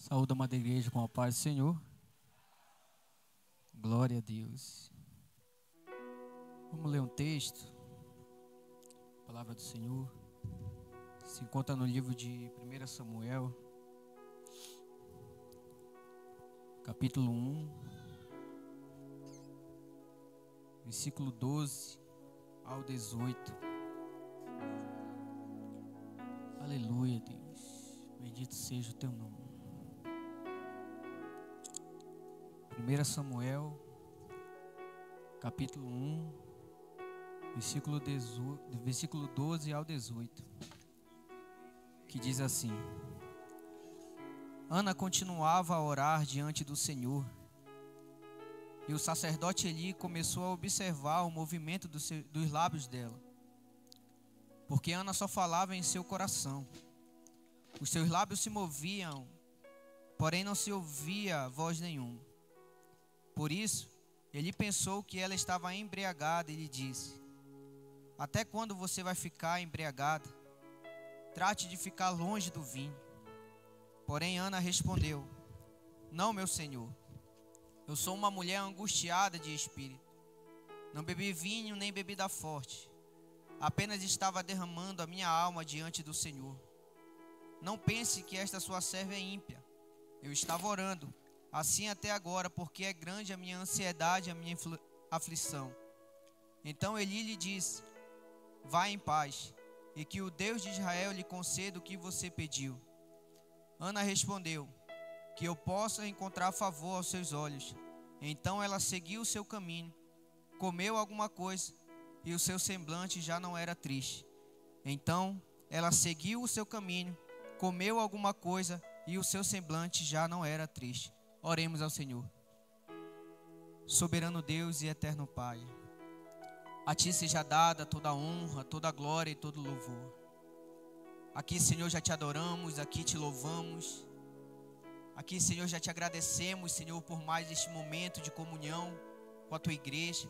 Saúde a amada igreja com a paz do Senhor. Glória a Deus. Vamos ler um texto. A palavra do Senhor se encontra no livro de 1 Samuel, capítulo 1, versículo 12 ao 18. Aleluia, Deus. Bendito seja o teu nome. 1 Samuel, capítulo 1, versículo 12 ao 18, que diz assim: Ana continuava a orar diante do Senhor, e o sacerdote Eli começou a observar o movimento dos lábios dela, porque Ana só falava em seu coração. Os seus lábios se moviam, porém não se ouvia voz nenhuma. Por isso, ele pensou que ela estava embriagada e lhe disse: Até quando você vai ficar embriagada? Trate de ficar longe do vinho. Porém, Ana respondeu: Não, meu senhor, eu sou uma mulher angustiada de espírito. Não bebi vinho nem bebida forte. Apenas estava derramando a minha alma diante do Senhor. Não pense que esta sua serva é ímpia. Eu estava orando assim até agora, porque é grande a minha ansiedade e a minha aflição. Então Eli lhe disse: Vá em paz, e que o Deus de Israel lhe conceda o que você pediu. Ana respondeu: Que eu possa encontrar favor aos seus olhos. Então ela seguiu o seu caminho, comeu alguma coisa, e o seu semblante já não era triste. Então ela seguiu o seu caminho, comeu alguma coisa, e o seu semblante já não era triste. Oremos ao Senhor. Soberano Deus e eterno Pai, a Ti seja dada toda a honra, toda a glória e todo o louvor. Aqui, Senhor, já Te adoramos, aqui Te louvamos. Aqui, Senhor, já Te agradecemos, Senhor, por mais este momento de comunhão com a Tua igreja.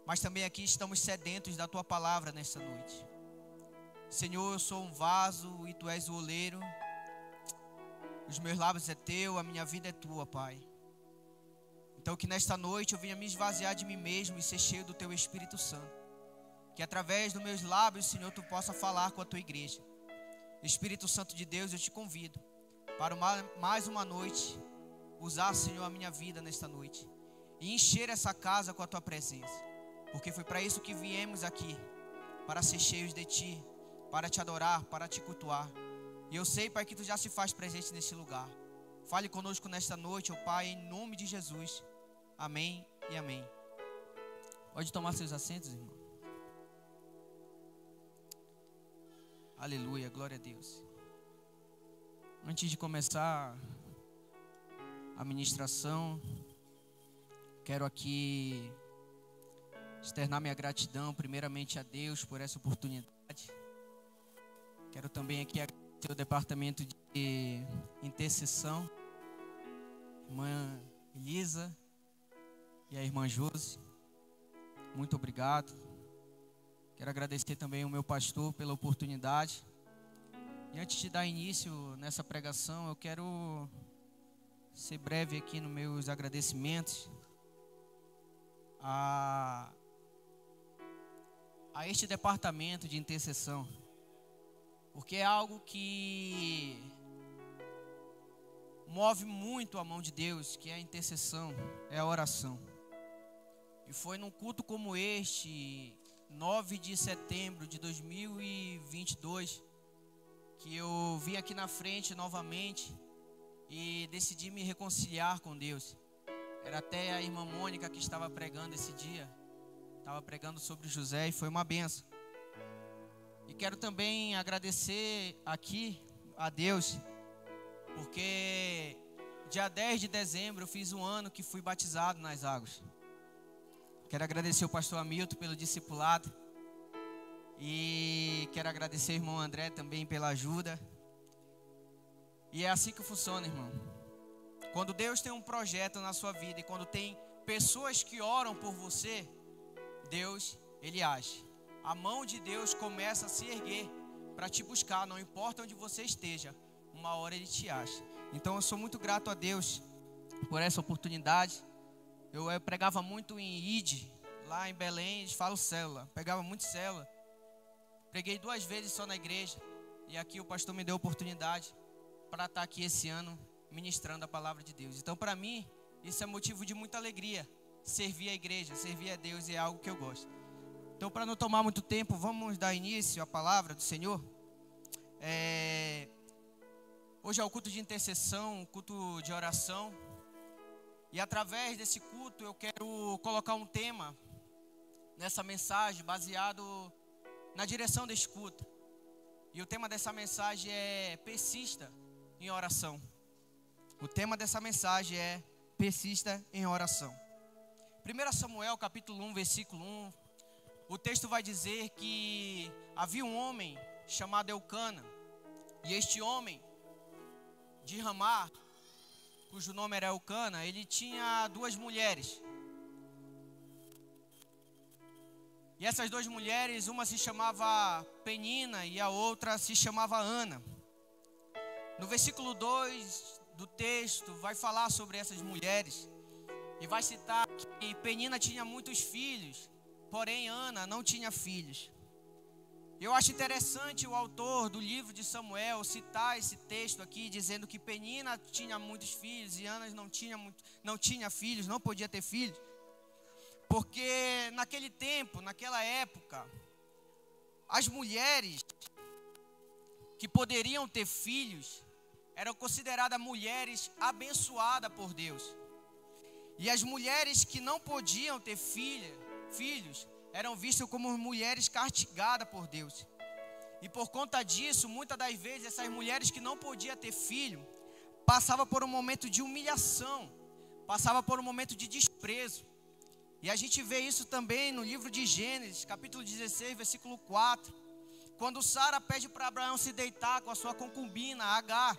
Mas também aqui estamos sedentos da Tua palavra nesta noite. Senhor, eu sou um vaso e Tu és o oleiro. Os meus lábios é Teu, a minha vida é Tua, Pai. Então que nesta noite eu venha me esvaziar de mim mesmo e ser cheio do Teu Espírito Santo. Que através dos meus lábios, Senhor, Tu possa falar com a Tua igreja. Espírito Santo de Deus, eu Te convido para mais uma noite usar, Senhor, a minha vida nesta noite e encher essa casa com a Tua presença. Porque foi para isso que viemos aqui, para ser cheios de Ti, para Te adorar, para Te cultuar. E eu sei, Pai, que Tu já se faz presente neste lugar. Fale conosco nesta noite, ó Pai, em nome de Jesus. Amém e amém. Pode tomar seus assentos, irmão. Aleluia, glória a Deus. Antes de começar a ministração, quero aqui externar minha gratidão primeiramente a Deus por essa oportunidade. Quero também aqui agradecer o departamento de intercessão, irmã Elisa e a irmã Josi. Muito obrigado. Quero agradecer também ao meu pastor pela oportunidade. E antes de dar início nessa pregação, eu quero ser breve aqui nos meus agradecimentos a este departamento de intercessão. Porque é algo que move muito a mão de Deus, que é a intercessão, é a oração. E foi num culto como este, 9 de setembro de 2022, que eu vim aqui na frente novamente e decidi me reconciliar com Deus. Era até a irmã Mônica que estava pregando esse dia, estava pregando sobre José e foi uma benção. E quero também agradecer aqui a Deus, porque dia 10 de dezembro eu fiz um ano que fui batizado nas águas. Quero agradecer o pastor Hamilton pelo discipulado. E quero agradecer o irmão André também pela ajuda. E é assim que funciona, irmão. Quando Deus tem um projeto na sua vida e quando tem pessoas que oram por você, Deus, Ele age. A mão de Deus começa a se erguer para te buscar, não importa onde você esteja. uma hora Ele te acha. Então eu sou muito grato a Deus por essa oportunidade. Eu pregava muito em ID, lá em Belém, eles falam célula. Pegava muito célula. Preguei 2 vezes só na igreja. E aqui o pastor me deu a oportunidade para estar aqui esse ano ministrando a palavra de Deus. Então para mim, isso é motivo de muita alegria. Servir a igreja, servir a Deus é algo que eu gosto. Então, para não tomar muito tempo, vamos dar início à palavra do Senhor. Hoje é o culto de intercessão, o culto de oração. E através desse culto eu quero colocar um tema nessa mensagem baseado na direção desse culto. E o tema dessa mensagem é persista em oração. O tema dessa mensagem é persista em oração. 1 Samuel capítulo 1, versículo 1. O texto vai dizer que havia um homem chamado Eucana. E este homem de Ramá, cujo nome era Eucana, ele tinha 2 mulheres. E essas 2 mulheres, uma se chamava Penina e a outra se chamava Ana. No versículo 2 do texto vai falar sobre essas mulheres. E vai citar que Penina tinha muitos filhos, porém Ana não tinha filhos. Eu acho interessante o autor do livro de Samuel citar esse texto aqui, dizendo que Penina tinha muitos filhos e Ana não tinha filhos, não podia ter filhos. Porque naquele tempo, naquela época, as mulheres que poderiam ter filhos eram consideradas mulheres abençoadas por Deus. E as mulheres que não podiam ter filhos eram vistas como mulheres castigadas por Deus. E por conta disso, muitas das vezes, essas mulheres que não podiam ter filho passavam por um momento de humilhação, passavam por um momento de desprezo. E a gente vê isso também no livro de Gênesis, capítulo 16, versículo 4. Quando Sara pede para Abraão se deitar com a sua concubina, Agar.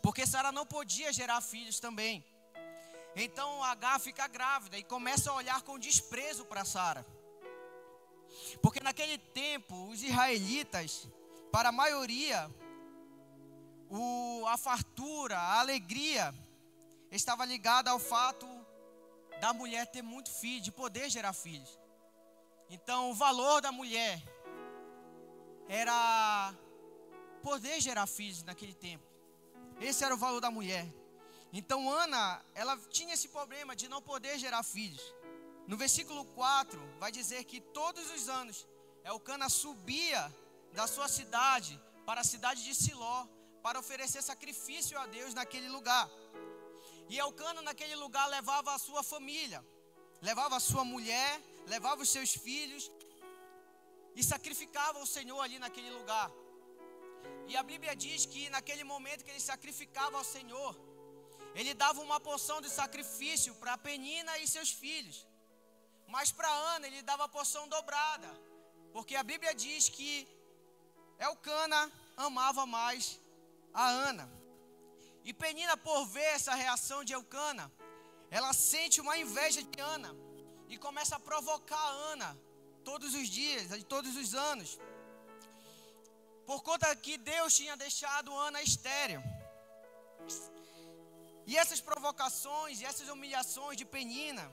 Porque Sara não podia gerar filhos também. Então Agar fica grávida e começa a olhar com desprezo para Sara. Porque naquele tempo, os israelitas, para a maioria, a fartura, a alegria, estava ligada ao fato da mulher ter muito filho, de poder gerar filhos. Então o valor da mulher era poder gerar filhos naquele tempo. Esse era o valor da mulher. Então Ana, ela tinha esse problema de não poder gerar filhos. No versículo 4, vai dizer que todos os anos, Eucana subia da sua cidade para a cidade de Siló, para oferecer sacrifício a Deus naquele lugar. E Eucana naquele lugar levava a sua família, levava a sua mulher, levava os seus filhos e sacrificava ao Senhor ali naquele lugar. E a Bíblia diz que naquele momento que ele sacrificava ao Senhor, ele dava uma porção de sacrifício para Penina e seus filhos. Mas para Ana ele dava a porção dobrada. Porque a Bíblia diz que Eucana amava mais a Ana. E Penina, por ver essa reação de Eucana, ela sente uma inveja de Ana. E começa a provocar Ana todos os dias, todos os anos. Por conta que Deus tinha deixado Ana estéril. E essas provocações e essas humilhações de Penina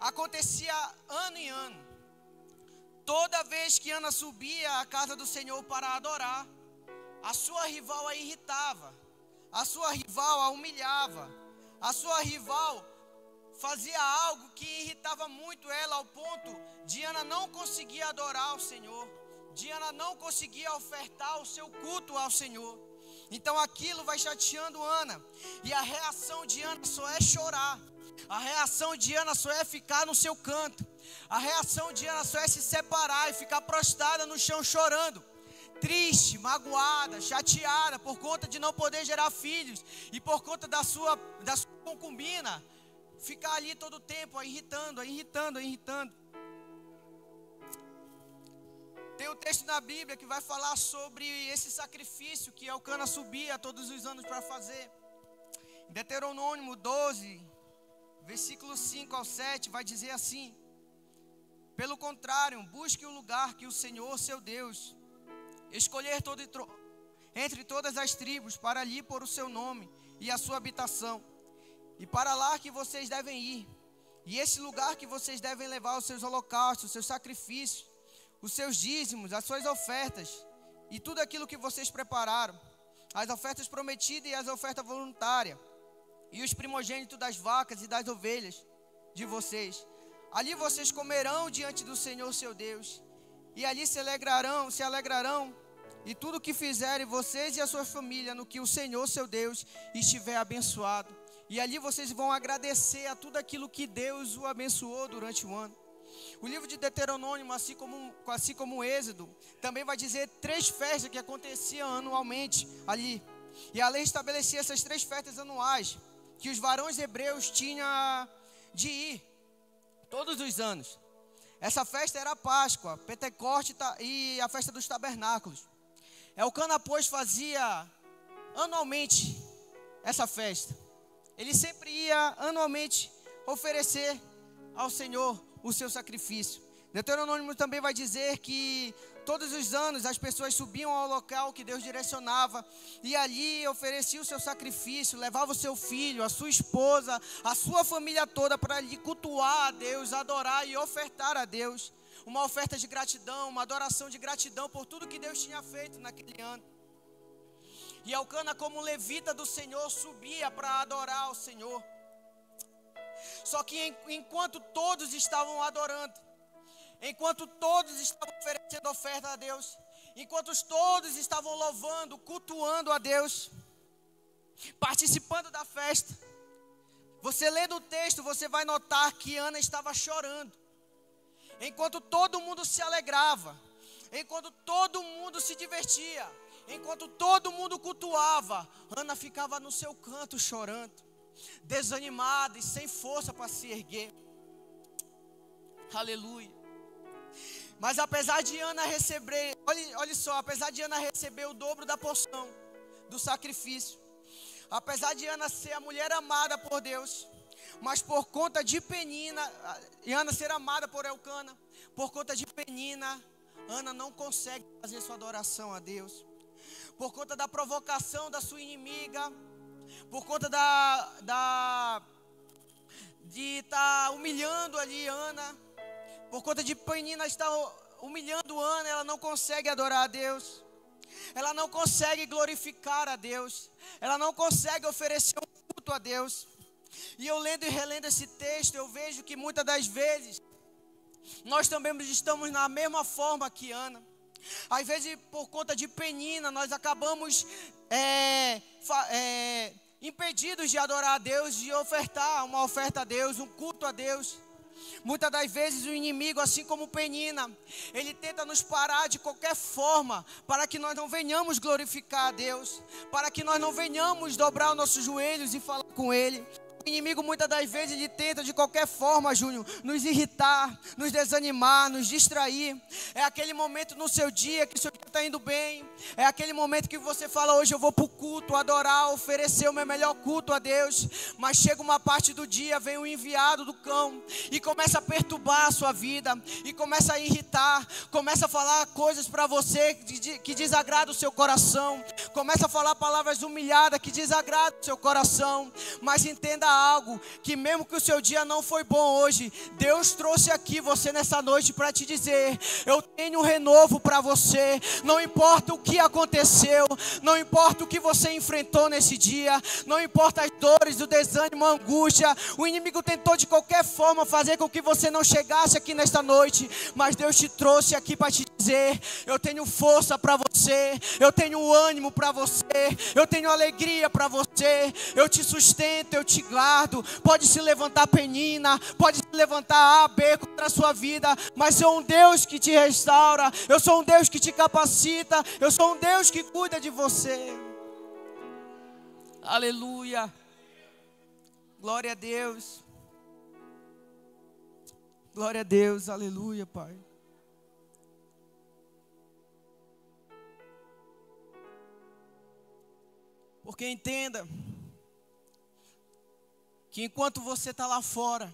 acontecia ano em ano. Toda vez que Ana subia à casa do Senhor para adorar, a sua rival a irritava, a sua rival a humilhava, a sua rival fazia algo que irritava muito ela, ao ponto de Ana não conseguir adorar o Senhor, de Ana não conseguir ofertar o seu culto ao Senhor. Então aquilo vai chateando Ana. E a reação de Ana só é chorar. A reação de Ana só é ficar no seu canto. A reação de Ana só é se separar e ficar prostrada no chão chorando. Triste, magoada, chateada por conta de não poder gerar filhos. E por conta da sua concubina ficar ali todo o tempo, irritando. Tem um texto na Bíblia que vai falar sobre esse sacrifício que Eucana subia todos os anos para fazer. Em Deuteronômio 12, versículo 5 ao 7, vai dizer assim: pelo contrário, busque o lugar que o Senhor, seu Deus, entre todas as tribos, para ali pôr o seu nome e a sua habitação. E para lá que vocês devem ir. E esse lugar que vocês devem levar os seus holocaustos, os seus sacrifícios, os seus dízimos, as suas ofertas e tudo aquilo que vocês prepararam, as ofertas prometidas e as ofertas voluntárias, e os primogênitos das vacas e das ovelhas de vocês. Ali vocês comerão diante do Senhor seu Deus, e ali se alegrarão, e tudo que fizerem vocês e a sua família, no que o Senhor seu Deus estiver abençoado. E ali vocês vão agradecer a tudo aquilo que Deus o abençoou durante o ano. O livro de Deuteronômio, assim como o Êxodo, também vai dizer 3 festas que aconteciam anualmente ali. E a lei estabelecia essas 3 festas anuais, que os varões hebreus tinham de ir, todos os anos. Essa festa era a Páscoa, Pentecoste e a festa dos tabernáculos. Elcana, pois, fazia anualmente essa festa. Ele sempre ia anualmente oferecer ao Senhor o seu sacrifício. Deuteronômio também vai dizer que todos os anos as pessoas subiam ao local que Deus direcionava, e ali ofereciam o seu sacrifício, levava o seu filho, a sua esposa, a sua família toda para lhe cultuar a Deus, adorar e ofertar a Deus. Uma oferta de gratidão, uma adoração de gratidão por tudo que Deus tinha feito naquele ano. E Elcana, como levita do Senhor, subia para adorar ao Senhor. Só que enquanto todos estavam adorando, enquanto todos estavam oferecendo oferta a Deus, enquanto todos estavam louvando, cultuando a Deus, participando da festa, você lendo o texto, você vai notar que Ana estava chorando. Enquanto todo mundo se alegrava, enquanto todo mundo se divertia, enquanto todo mundo cultuava, Ana ficava no seu canto chorando, desanimada e sem força para se erguer. Aleluia. Mas apesar de Ana receber, olha só, apesar de Ana receber o dobro da porção do sacrifício, apesar de Ana ser a mulher amada por Deus, mas por conta de Penina, e Ana ser amada por Elcana, por conta de Penina, Ana não consegue fazer sua adoração a Deus. Por conta da provocação da sua inimiga, por conta de estar humilhando ali Ana, por conta de Penina estar humilhando Ana, ela não consegue adorar a Deus, ela não consegue glorificar a Deus, ela não consegue oferecer um culto a Deus. E eu lendo e relendo esse texto, eu vejo que muitas das vezes nós também estamos na mesma forma que Ana. Às vezes, por conta de Penina, nós acabamos impedidos de adorar a Deus, de ofertar uma oferta a Deus, um culto a Deus. Muitas das vezes o inimigo, assim como Penina, ele tenta nos parar de qualquer forma, para que nós não venhamos glorificar a Deus, para que nós não venhamos dobrar os nossos joelhos e falar com Ele. O inimigo muitas das vezes ele tenta de qualquer forma, Júnior, nos irritar, nos desanimar, nos distrair. É aquele momento no seu dia que o seu dia está indo bem. É aquele momento que você fala, hoje eu vou para o culto, adorar, oferecer o meu melhor culto a Deus. Mas chega uma parte do dia, vem o enviado do cão e começa a perturbar a sua vida. E começa a irritar, começa a falar coisas para você que desagrada o seu coração. Começa a falar palavras humilhadas que desagradam o seu coração. Mas entenda algo, que mesmo que o seu dia não foi bom hoje, Deus trouxe aqui você nessa noite para te dizer, eu tenho um renovo para você. Não importa o que aconteceu, não importa o que você enfrentou nesse dia, não importa as dores, o desânimo, a angústia, o inimigo tentou de qualquer forma fazer com que você não chegasse aqui nesta noite, mas Deus te trouxe aqui para te dizer, eu tenho força para você, eu tenho ânimo para você, eu tenho alegria para você, eu te sustento, eu te guardo. Pode se levantar Penina, pode se levantar A, B contra a sua vida, mas eu sou um Deus que te restaura, eu sou um Deus que te capacita, eu sou um Deus que cuida de você. Aleluia, glória a Deus, glória a Deus, aleluia, Pai. Porque entenda que enquanto você está lá fora,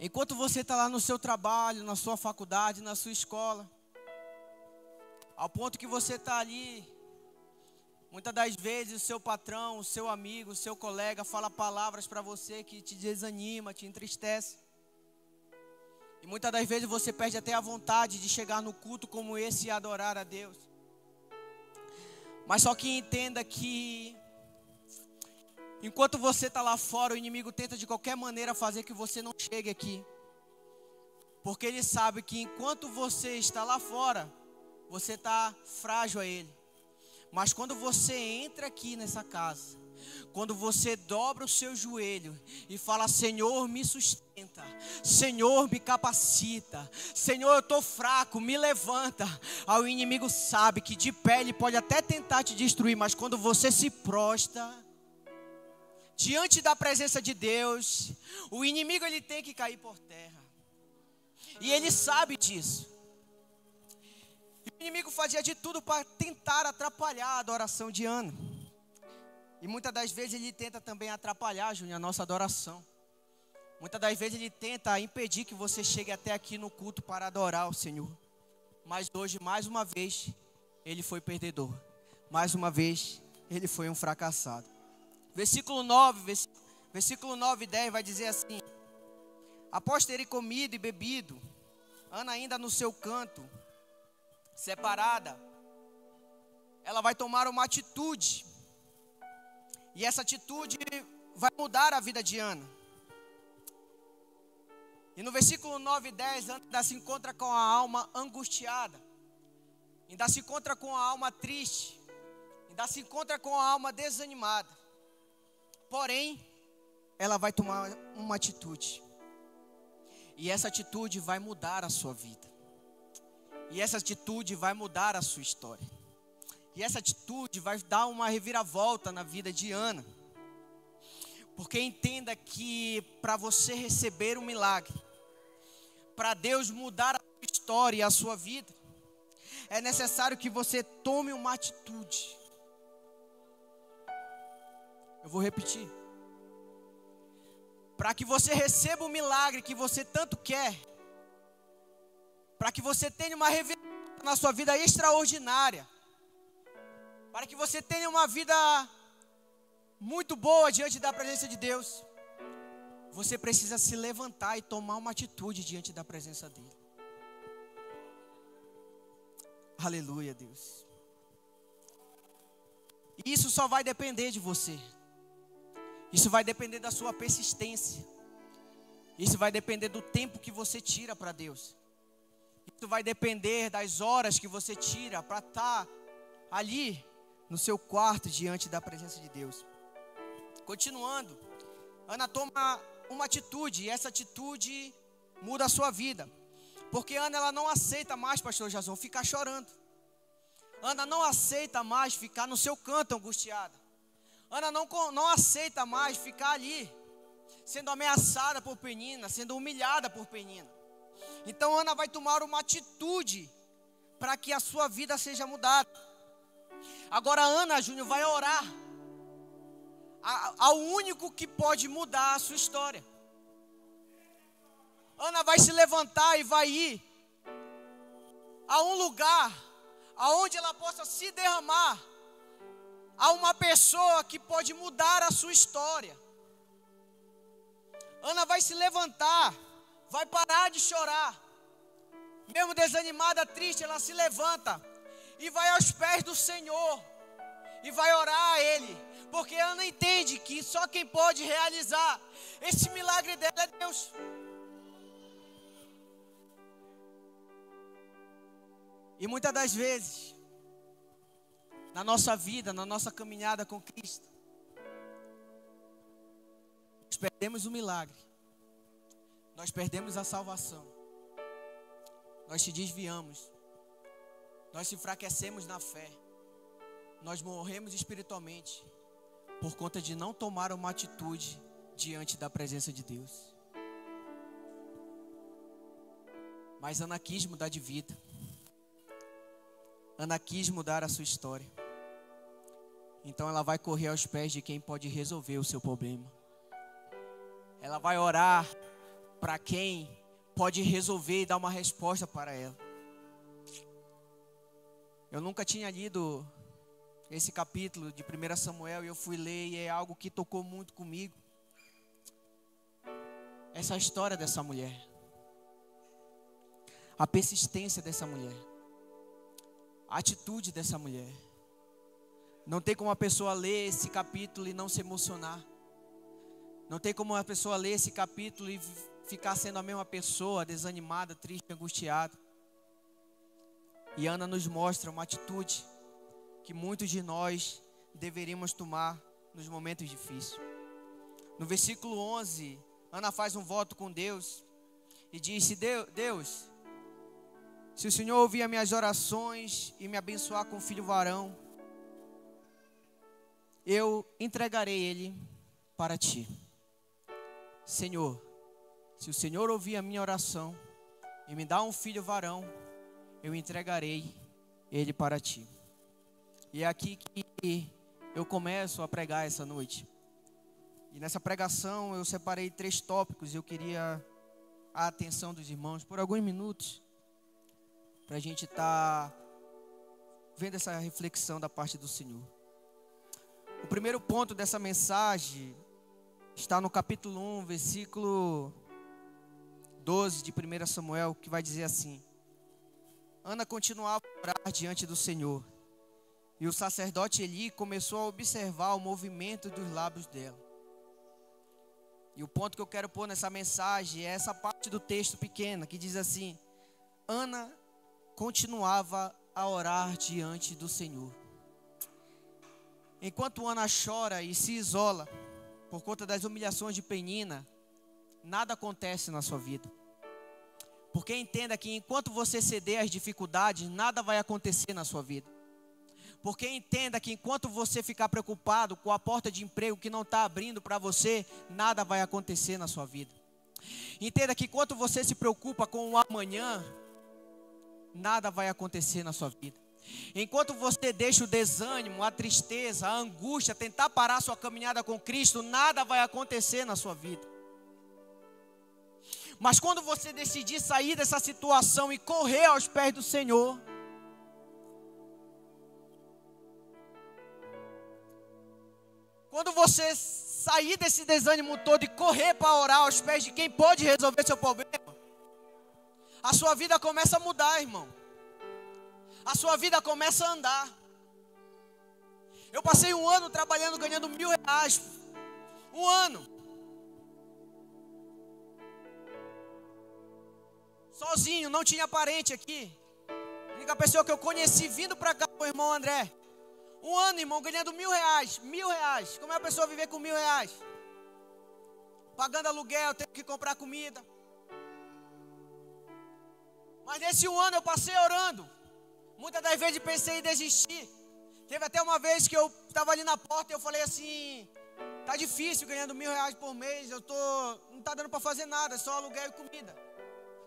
enquanto você está lá no seu trabalho, na sua faculdade, na sua escola, Ao ponto que você está ali, muitas das vezes o seu patrão, o seu amigo, o seu colega fala palavras para você que te desanima, te entristece. E muitas das vezes você perde até a vontade de chegar no culto como esse e adorar a Deus. Mas só que entenda que enquanto você está lá fora, o inimigo tenta de qualquer maneira fazer que você não chegue aqui. Porque ele sabe que enquanto você está lá fora, você está frágil a ele. Mas quando você entra aqui nessa casa, quando você dobra o seu joelho e fala: Senhor, me sustenta, Senhor, me capacita, Senhor, eu estou fraco, me levanta. Aí o inimigo sabe que de pé ele pode até tentar te destruir, mas quando você se prostra diante da presença de Deus, o inimigo ele tem que cair por terra. E ele sabe disso. O inimigo fazia de tudo para tentar atrapalhar a adoração de Ana. E muitas das vezes ele tenta também atrapalhar, Júnior, a nossa adoração. Muitas das vezes ele tenta impedir que você chegue até aqui no culto para adorar o Senhor. Mas hoje, mais uma vez, ele foi perdedor. Mais uma vez, ele foi um fracassado. Versículo 9 e 10 vai dizer assim: após terem comido e bebido, Ana ainda no seu canto, separada, ela vai tomar uma atitude. E essa atitude vai mudar a vida de Ana. E no versículo 9 e 10, Ana ainda se encontra com a alma angustiada, ainda se encontra com a alma triste, ainda se encontra com a alma desanimada. Porém, ela vai tomar uma atitude. E essa atitude vai mudar a sua vida. E essa atitude vai mudar a sua história. E essa atitude vai dar uma reviravolta na vida de Ana. Porque entenda que para você receber um milagre, para Deus mudar a sua história e a sua vida, é necessário que você tome uma atitude. Eu vou repetir. Para que você receba o milagre que você tanto quer, para que você tenha uma reviravolta na sua vida extraordinária, para que você tenha uma vida muito boa diante da presença de Deus, você precisa se levantar e tomar uma atitude diante da presença dEle. Aleluia, Deus. E isso só vai depender de você. Isso vai depender da sua persistência. Isso vai depender do tempo que você tira para Deus. Isso vai depender das horas que você tira para estar ali no seu quarto diante da presença de Deus. Continuando, Ana toma uma atitude, e essa atitude muda a sua vida. Porque Ana, ela não aceita mais, pastor Jason, ficar chorando. Ana não aceita mais ficar no seu canto angustiada. Ana não aceita mais ficar ali, sendo ameaçada por Penina, sendo humilhada por Penina. Então Ana vai tomar uma atitude para que a sua vida seja mudada. Agora Ana, Júnior, vai orar ao único que pode mudar a sua história. Ana vai se levantar e vai ir a um lugar aonde ela possa se derramar a uma pessoa que pode mudar a sua história. Ana vai se levantar, vai parar de chorar. Mesmo desanimada, triste, ela se levanta e vai aos pés do Senhor e vai orar a Ele. Porque Ana entende que só quem pode realizar esse milagre dela é Deus. E muitas das vezes, na nossa vida, na nossa caminhada com Cristo, nós perdemos o milagre, nós perdemos a salvação, nós te desviamos, nós se enfraquecemos na fé, nós morremos espiritualmente, por conta de não tomar uma atitude diante da presença de Deus. Mas Ana quis mudar de vida. Ana quis mudar a sua história. Então ela vai correr aos pés de quem pode resolver o seu problema. Ela vai orar para quem pode resolver e dar uma resposta para ela. Eu nunca tinha lido esse capítulo de 1 Samuel e eu fui ler e é algo que tocou muito comigo. Essa história dessa mulher. A persistência dessa mulher. A atitude dessa mulher. Não tem como a pessoa ler esse capítulo e não se emocionar. Não tem como a pessoa ler esse capítulo e ficar sendo a mesma pessoa, desanimada, triste, angustiada. E Ana nos mostra uma atitude que muitos de nós deveríamos tomar nos momentos difíceis. No versículo 11, Ana faz um voto com Deus e disse: Deus, se o Senhor ouvir as minhas orações e me abençoar com um filho varão, eu entregarei ele para ti. Senhor, se o Senhor ouvir a minha oração e me dar um filho varão, eu entregarei ele para ti. E é aqui que eu começo a pregar essa noite. E nessa pregação eu separei 3 tópicos e eu queria a atenção dos irmãos por alguns minutos, para a gente estar vendo essa reflexão da parte do Senhor. O primeiro ponto dessa mensagem está no capítulo 1, versículo 12 de 1 Samuel, que vai dizer assim: Ana continuava a orar diante do Senhor, e o sacerdote Eli começou a observar o movimento dos lábios dela. E o ponto que eu quero pôr nessa mensagem é essa parte do texto pequena, que diz assim: Ana continuava a orar diante do Senhor. Enquanto Ana chora e se isola por conta das humilhações de Penina, nada acontece na sua vida. Porque entenda que enquanto você ceder às dificuldades, nada vai acontecer na sua vida. Porque entenda que enquanto você ficar preocupado com a porta de emprego que não está abrindo para você, nada vai acontecer na sua vida. Entenda que enquanto você se preocupa com o amanhã, nada vai acontecer na sua vida. Enquanto você deixa o desânimo, a tristeza, a angústia tentar parar sua caminhada com Cristo, nada vai acontecer na sua vida. Mas quando você decidir sair dessa situação e correr aos pés do Senhor, quando você sair desse desânimo todo e correr para orar aos pés de quem pode resolver seu problema, a sua vida começa a mudar, irmão. A sua vida começa a andar. Eu passei 1 ano trabalhando, ganhando R$1.000. 1 ano. Sozinho, não tinha parente aqui. A única pessoa que eu conheci vindo para cá foi o irmão André. 1 ano, irmão, ganhando R$1.000. R$1.000. Como é a pessoa viver com R$1.000? Pagando aluguel, tendo que comprar comida. Mas nesse 1 ano eu passei orando. Muitas das vezes pensei em desistir. Teve até uma vez que eu estava ali na porta e eu falei assim: tá difícil ganhando R$1.000 por mês. Não está dando para fazer nada, só aluguel e comida.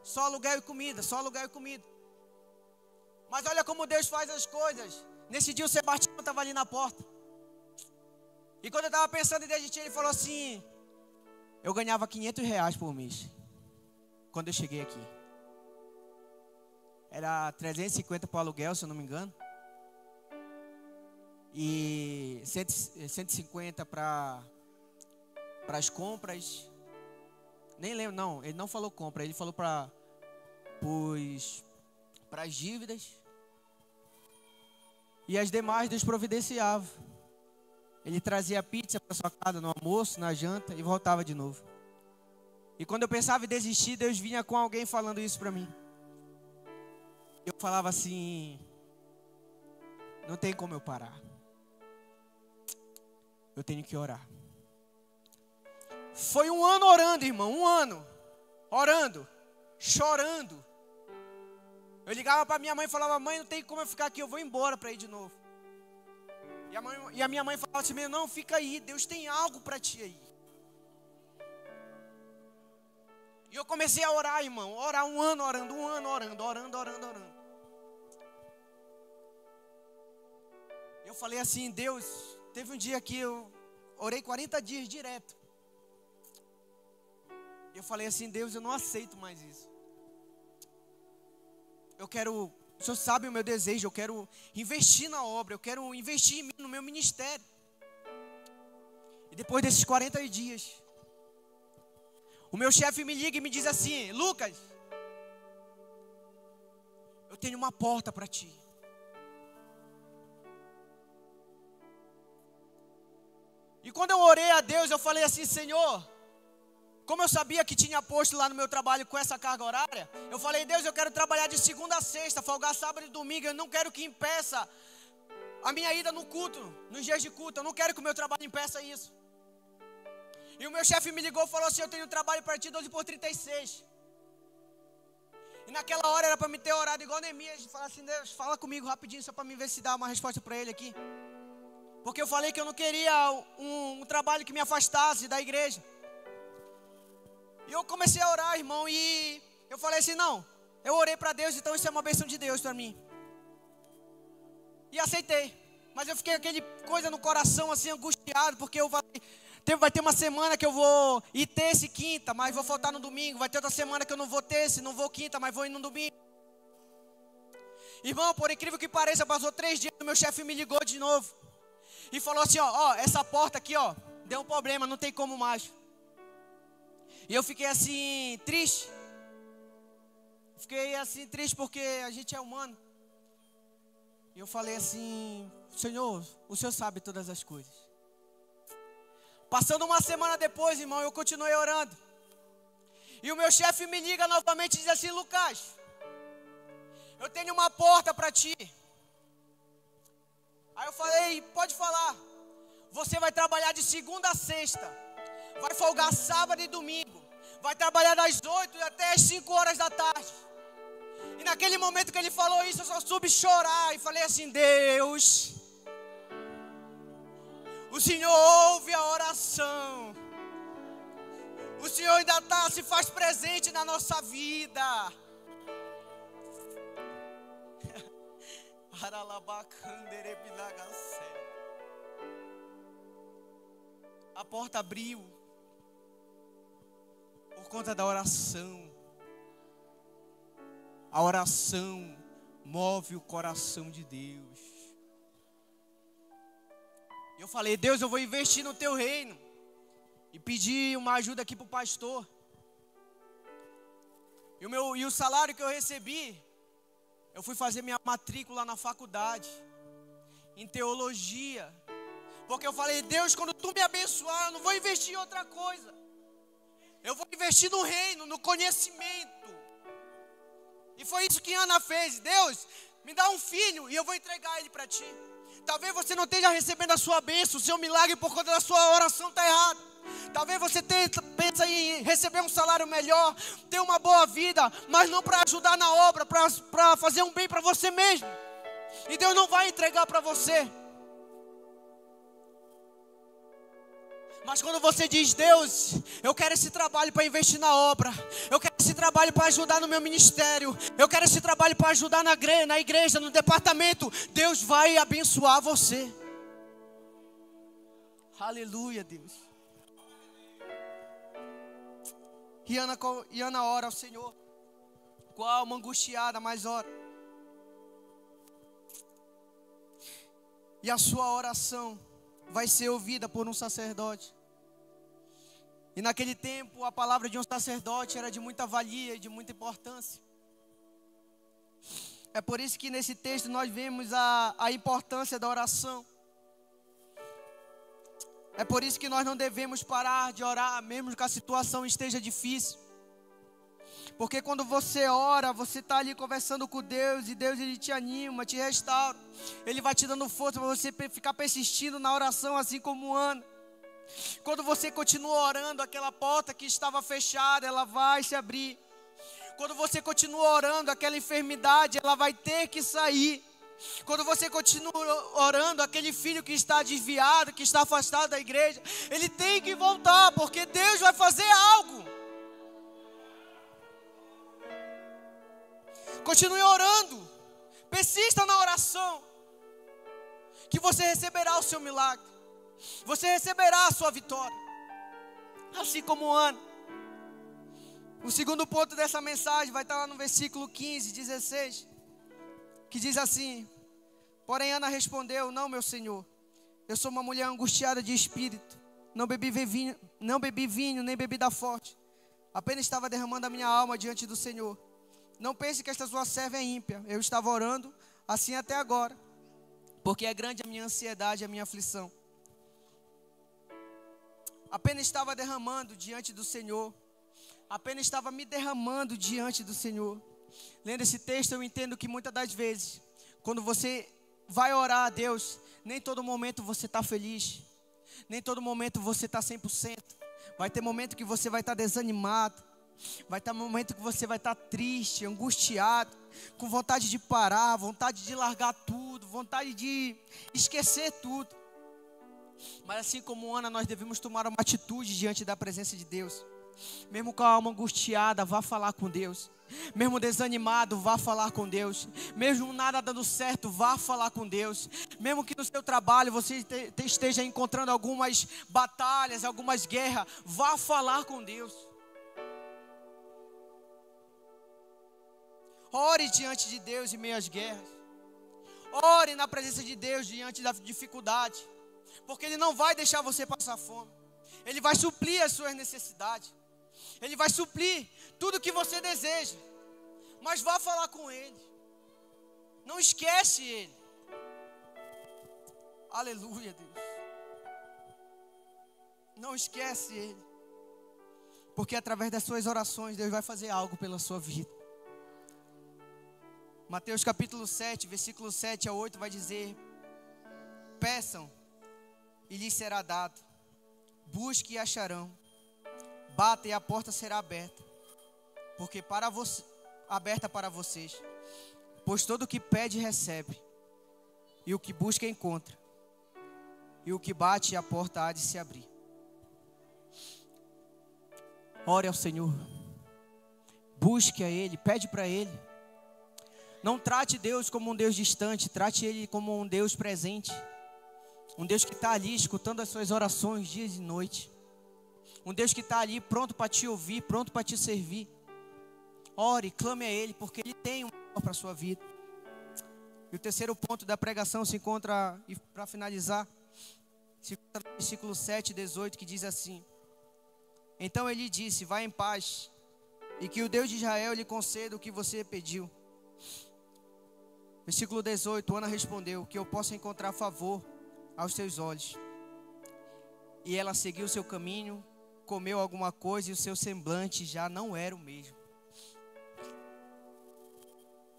Só aluguel e comida, só aluguel e comida. Mas olha como Deus faz as coisas. Nesse dia o Sebastião estava ali na porta. E quando eu estava pensando em desistir, ele falou assim: eu ganhava R$500 por mês quando eu cheguei aqui. Era 350 para o aluguel, se eu não me engano. E 150 para as compras. Nem lembro, não. Ele não falou compra, ele falou para as dívidas. E as demais Deus providenciava. Ele trazia pizza para sua casa no almoço, na janta e voltava de novo. E quando eu pensava em desistir, Deus vinha com alguém falando isso para mim. Eu falava assim: não tem como eu parar. Eu tenho que orar. Foi 1 ano orando, irmão, 1 ano. Orando, chorando. Eu ligava para minha mãe e falava: mãe, não tem como eu ficar aqui, eu vou embora para ir de novo. E a minha mãe falava assim: não, fica aí, Deus tem algo para ti aí. E eu comecei a orar, irmão, orar 1 ano orando, 1 ano orando. Eu falei assim: Deus, teve um dia que eu orei 40 dias direto. Eu falei assim: Deus, eu não aceito mais isso. Eu quero O Senhor sabe o meu desejo, eu quero investir na obra, eu quero investir em mim, no meu ministério. E depois desses 40 dias, o meu chefe me liga e me diz assim: Lucas, eu tenho uma porta para ti. E quando eu orei a Deus, eu falei assim: Senhor, como eu sabia que tinha posto lá no meu trabalho com essa carga horária, eu falei: Deus, eu quero trabalhar de segunda a sexta, folgar sábado e domingo. Eu não quero que impeça a minha ida no culto, nos dias de culto. Eu não quero que o meu trabalho impeça isso. E o meu chefe me ligou e falou assim: eu tenho trabalho para ti 12/36. E naquela hora era para me ter orado igual Neemias, de falar assim: Deus, fala comigo rapidinho só para me ver se dá uma resposta para ele aqui. Porque eu falei que eu não queria um trabalho que me afastasse da igreja. E eu comecei a orar, irmão, e eu falei assim: não, eu orei para Deus, então isso é uma bênção de Deus para mim. E aceitei. Mas eu fiquei aquele coisa no coração assim, angustiado, porque eu falei: vai ter uma semana que eu vou ir terça e quinta, mas vou faltar no domingo. Vai ter outra semana que eu não vou terça, não vou quinta, mas vou ir no domingo. Irmão, por incrível que pareça, passou 3 dias, o meu chefe me ligou de novo. E falou assim: ó, essa porta aqui, ó, deu um problema, não tem como mais. E eu fiquei assim, triste. Fiquei assim, triste porque a gente é humano. E eu falei assim: Senhor, o Senhor sabe todas as coisas. Passando uma semana depois, irmão, eu continuei orando. E o meu chefe me liga novamente e diz assim: Lucas, eu tenho uma porta para ti. Aí eu falei: pode falar. Você vai trabalhar de segunda a sexta. Vai folgar sábado e domingo. Vai trabalhar das 8 até as 5 horas da tarde. E naquele momento que ele falou isso, eu só soube chorar. E falei assim: Deus, o Senhor ouve a oração. O Senhor ainda se faz presente na nossa vida. A porta abriu por conta da oração. A oração move o coração de Deus. Eu falei: Deus, eu vou investir no teu reino. E pedi uma ajuda aqui para o pastor. E o salário que eu recebi, eu fui fazer minha matrícula na faculdade, em teologia. Porque eu falei: Deus, quando tu me abençoar, eu não vou investir em outra coisa. Eu vou investir no reino, no conhecimento. E foi isso que Ana fez. Deus, me dá um filho e eu vou entregar ele para ti. Talvez você não esteja recebendo a sua bênção, o seu milagre por conta da sua oração está errado. Talvez você pensa em receber um salário melhor, ter uma boa vida, mas não para ajudar na obra, para fazer um bem para você mesmo. E Deus não vai entregar para você. Mas quando você diz: Deus, eu quero esse trabalho para investir na obra, eu quero esse trabalho para ajudar no meu ministério, eu quero esse trabalho para ajudar na igreja, no departamento, Deus vai abençoar você. Aleluia, Deus. E Ana ora ao Senhor, com a alma angustiada, mas ora. E a sua oração vai ser ouvida por um sacerdote. E naquele tempo a palavra de um sacerdote era de muita valia e de muita importância. É por isso que nesse texto nós vemos a importância da oração. É por isso que nós não devemos parar de orar, mesmo que a situação esteja difícil. Porque quando você ora, você está ali conversando com Deus, e Deus ele te anima, te restaura. Ele vai te dando força para você ficar persistindo na oração, assim como Ana. Quando você continua orando, aquela porta que estava fechada, ela vai se abrir. Quando você continua orando, aquela enfermidade, ela vai ter que sair. Quando você continua orando, aquele filho que está desviado, que está afastado da igreja, ele tem que voltar, porque Deus vai fazer algo. Continue orando, persista na oração, que você receberá o seu milagre, você receberá a sua vitória, assim como Ana. O segundo ponto dessa mensagem vai estar lá no versículo 15, 16. que diz assim: porém Ana respondeu: não, meu senhor, eu sou uma mulher angustiada de espírito, não bebi vinho, nem bebida forte, apenas estava derramando a minha alma diante do Senhor. Não pense que esta sua serva é ímpia, eu estava orando assim até agora, porque é grande a minha ansiedade e a minha aflição. Apenas estava derramando diante do Senhor, apenas estava me derramando diante do Senhor. Lendo esse texto, eu entendo que muitas das vezes, quando você vai orar a Deus, nem todo momento você está feliz, nem todo momento você está 100%. Vai ter momento que você vai estar desanimado, vai ter momento que você vai estar triste, angustiado, com vontade de parar, vontade de largar tudo, vontade de esquecer tudo. Mas assim como Ana, nós devemos tomar uma atitude diante da presença de Deus. Mesmo com a alma angustiada, vá falar com Deus. Mesmo desanimado, vá falar com Deus. Mesmo nada dando certo, vá falar com Deus. Mesmo que no seu trabalho você esteja encontrando algumas batalhas, algumas guerras, vá falar com Deus. Ore diante de Deus em meio às guerras. Ore na presença de Deus diante da dificuldade, porque Ele não vai deixar você passar fome. Ele vai suprir as suas necessidades. Ele vai suprir tudo que você deseja. Mas vá falar com Ele. Não esquece Ele. Aleluia, Deus. Não esquece Ele. Porque através das suas orações, Deus vai fazer algo pela sua vida. Mateus capítulo 7, versículo 7 a 8 vai dizer: peçam e lhes será dado. Busque e acharão. Bata e a porta será aberta. Porque aberta para vocês. Pois todo o que pede recebe. E o que busca encontra. E o que bate a porta há de se abrir. Ore ao Senhor. Busque a Ele, pede para Ele. Não trate Deus como um Deus distante, trate Ele como um Deus presente. Um Deus que está ali escutando as suas orações dias e noite. Um Deus que está ali pronto para te ouvir, pronto para te servir. Ore, clame a Ele, porque Ele tem um melhor para a sua vida. E o terceiro ponto da pregação se encontra, e para finalizar, se encontra no versículo 7, 18, que diz assim: então Ele disse: vá em paz, e que o Deus de Israel lhe conceda o que você pediu. Versículo 18, Ana respondeu: que eu possa encontrar favor aos teus olhos. E ela seguiu o seu caminho, comeu alguma coisa e o seu semblante já não era o mesmo.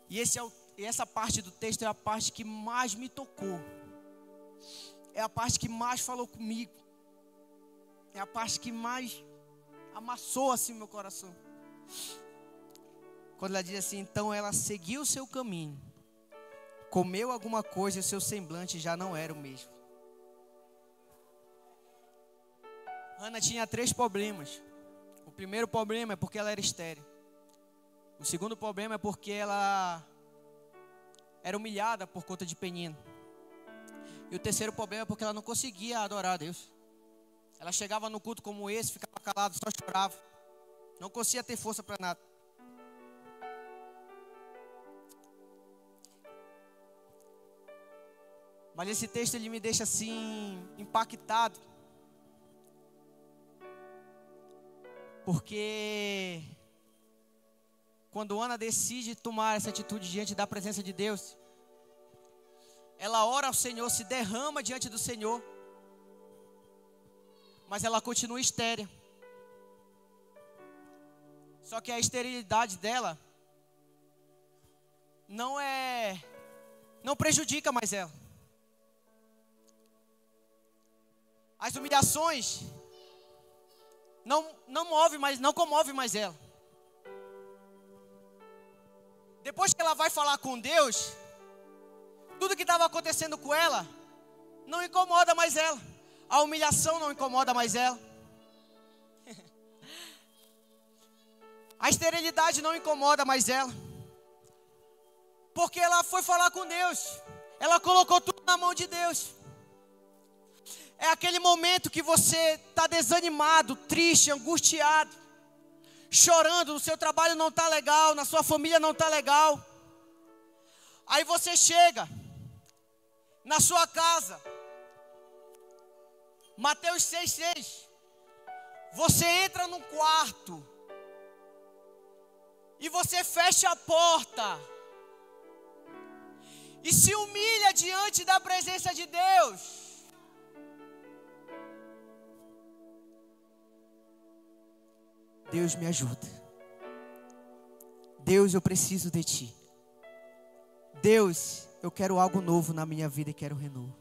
E essa parte do texto é a parte que mais me tocou. É a parte que mais falou comigo. É a parte que mais amassou assim o meu coração. Quando ela diz assim: então ela seguiu o seu caminho, comeu alguma coisa e o seu semblante já não era o mesmo. Ana tinha 3 problemas. O primeiro problema é porque ela era estéril. O segundo problema é porque ela era humilhada por conta de Penina. E o terceiro problema é porque ela não conseguia adorar a Deus. Ela chegava no culto como esse, ficava calada, só chorava. Não conseguia ter força para nada. Mas esse texto ele me deixa assim impactado. Porque quando Ana decide tomar essa atitude diante da presença de Deus, ela ora ao Senhor, se derrama diante do Senhor, mas ela continua estéril. Só que a esterilidade dela não prejudica mais ela. As humilhações não comove mais ela. Depois que ela vai falar com Deus, tudo que estava acontecendo com ela não incomoda mais ela. A humilhação não incomoda mais ela. A esterilidade não incomoda mais ela. Porque ela foi falar com Deus. Ela colocou tudo na mão de Deus. É aquele momento que você está desanimado, triste, angustiado, chorando, o seu trabalho não está legal, na sua família não está legal. Aí você chega na sua casa, Mateus 6,6. Você entra no quarto e você fecha a porta e se humilha diante da presença de Deus. Deus, me ajuda. Deus, eu preciso de Ti. Deus, eu quero algo novo na minha vida e quero renovo.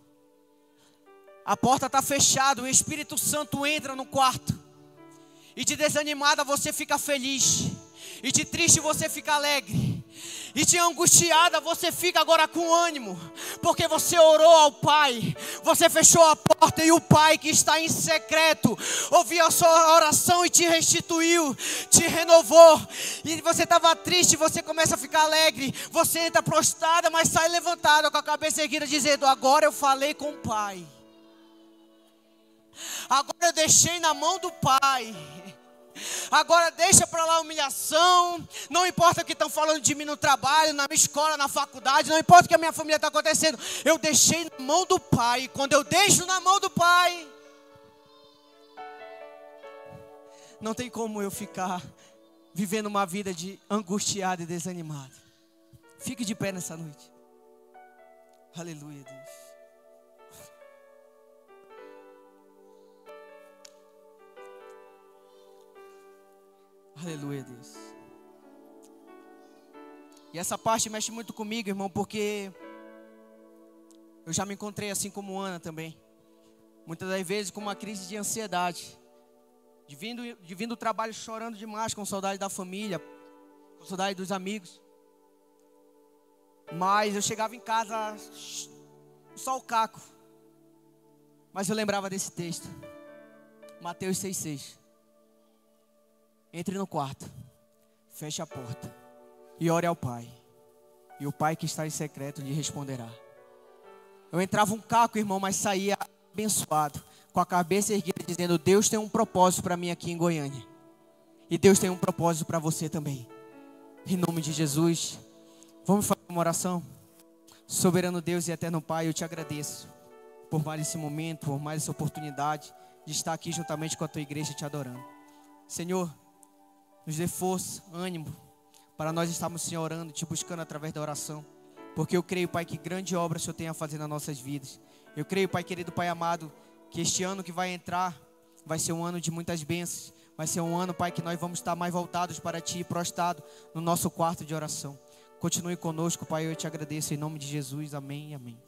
A porta está fechada, o Espírito Santo entra no quarto. E de desanimada você fica feliz. E de triste você fica alegre. E de angustiada você fica agora com ânimo. Porque você orou ao Pai. Você fechou a porta e o Pai que está em secreto ouviu a sua oração e te restituiu, te renovou. E você estava triste, você começa a ficar alegre. Você entra prostrada, mas sai levantada com a cabeça erguida, dizendo: agora eu falei com o Pai. Agora eu deixei na mão do Pai. Agora deixa para lá a humilhação. Não importa o que estão falando de mim no trabalho, na minha escola, na faculdade. Não importa o que a minha família está acontecendo. Eu deixei na mão do Pai. Quando eu deixo na mão do Pai, não tem como eu ficar vivendo uma vida de angustiado e desanimado. Fique de pé nessa noite. Aleluia, Deus. Aleluia, Deus. E essa parte mexe muito comigo, irmão, porque eu já me encontrei assim como Ana também. Muitas das vezes com uma crise de ansiedade. De vindo do trabalho chorando demais, com saudade da família, com saudade dos amigos. Mas eu chegava em casa só o caco. Mas eu lembrava desse texto. Mateus 6,6. Entre no quarto, feche a porta e ore ao Pai. E o Pai que está em secreto lhe responderá. Eu entrava um caco, irmão, mas saía abençoado, com a cabeça erguida, dizendo: Deus tem um propósito para mim aqui em Goiânia. E Deus tem um propósito para você também. Em nome de Jesus, vamos fazer uma oração. Soberano Deus e eterno Pai, eu te agradeço por mais esse momento, por mais essa oportunidade de estar aqui juntamente com a tua igreja te adorando. Senhor, nos dê força, ânimo, para nós estarmos, Senhor, orando, te buscando através da oração. Porque eu creio, Pai, que grande obra o Senhor tem a fazer nas nossas vidas. Eu creio, Pai querido, Pai amado, que este ano que vai entrar vai ser um ano de muitas bênçãos. Vai ser um ano, Pai, que nós vamos estar mais voltados para Ti, prostrados no nosso quarto de oração. Continue conosco, Pai, eu te agradeço em nome de Jesus. Amém e amém.